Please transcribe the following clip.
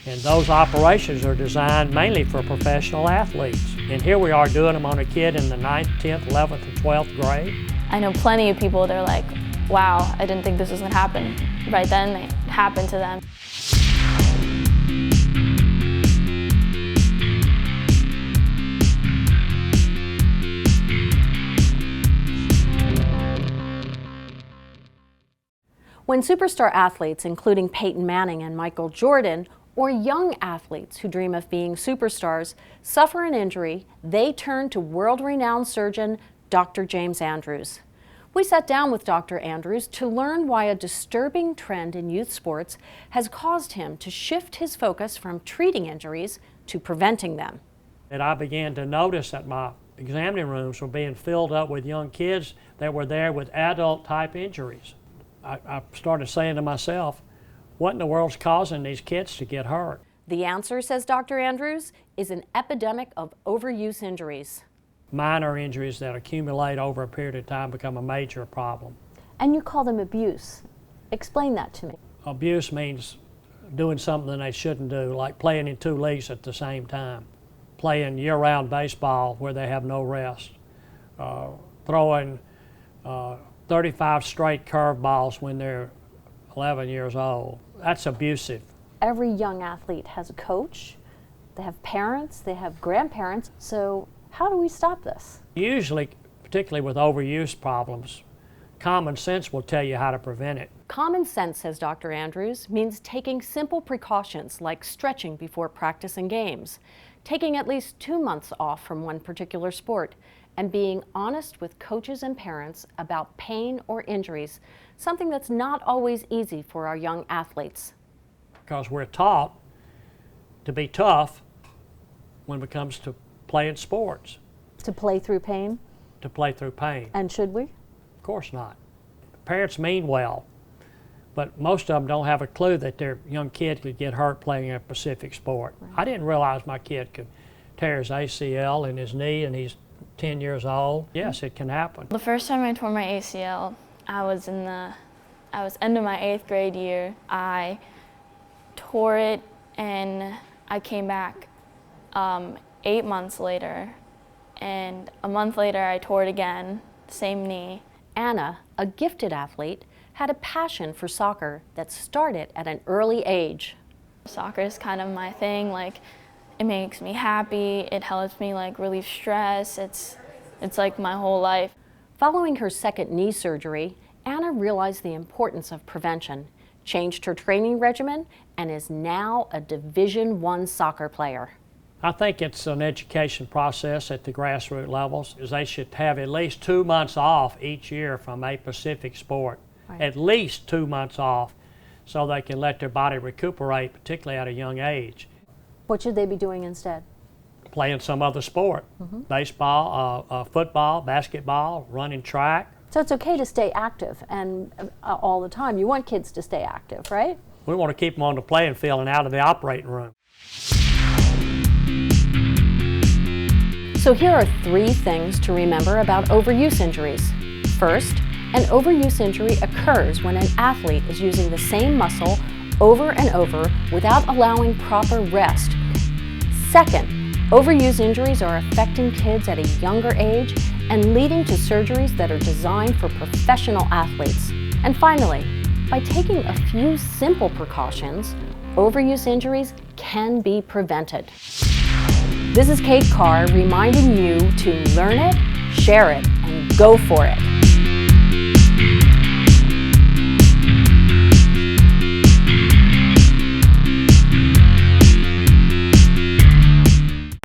And those operations are designed mainly for professional athletes. And here we are doing them on a kid in the 9th, 10th, 11th, and 12th grade. I know plenty of people that are like, wow, I didn't think this was gonna happen. Right then, it happened to them. When superstar athletes, including Peyton Manning and Michael Jordan, or young athletes who dream of being superstars, suffer an injury, they turn to world-renowned surgeon Dr. James Andrews. We sat down with Dr. Andrews to learn why a disturbing trend in youth sports has caused him to shift his focus from treating injuries to preventing them. And I began to notice that my examining rooms were being filled up with young kids that were there with adult-type injuries. I started saying to myself, what in the world's causing these kids to get hurt? The answer, says Dr. Andrews, is an epidemic of overuse injuries. Minor injuries that accumulate over a period of time become a major problem. And you call them abuse. Explain that to me. Abuse means doing something they shouldn't do, like playing in 2 leagues at the same time, playing year-round baseball where they have no rest, throwing 35 straight curveballs when they're 11 years old. That's abusive. Every young athlete has a coach, they have parents, they have grandparents, so how do we stop this? Usually, particularly with overuse problems, common sense will tell you how to prevent it. Common sense, says Dr. Andrews, means taking simple precautions like stretching before practice and games, taking at least 2 months off from one particular sport, and being honest with coaches and parents about pain or injuries, something that's not always easy for our young athletes. Because we're taught to be tough when it comes to playing sports. To play through pain? To play through pain. And should we? Of course not. Parents mean well, but most of them don't have a clue that their young kid could get hurt playing a specific sport. Right. I didn't realize my kid could tear his ACL in his knee and he's 10 years old. Yes, it can happen. The first time I tore my ACL, I was end of my 8th grade year. I tore it and I came back 8 months later, and a month later I tore it again, same knee. Anna, a gifted athlete, had a passion for soccer that started at an early age. Soccer is kind of my thing. Like, it makes me happy, it helps me like relieve stress, it's like my whole life. Following her second knee surgery, Anna realized the importance of prevention, changed her training regimen, and is now a Division I soccer player. I think it's an education process at the grassroots levels. They should have at least 2 months off each year from a specific sport. Right. At least 2 months off so they can let their body recuperate, particularly at a young age. What should they be doing instead? Playing some other sport. Baseball, football, basketball, running track. So it's okay to stay active and all the time. You want kids to stay active, right? We want to keep them on the playing field and out of the operating room. So here are 3 things to remember about overuse injuries. First, an overuse injury occurs when an athlete is using the same muscle over and over without allowing proper rest. Second, overuse injuries are affecting kids at a younger age and leading to surgeries that are designed for professional athletes. And finally, by taking a few simple precautions, overuse injuries can be prevented. This is Kate Carr reminding you to learn it, share it, and go for it.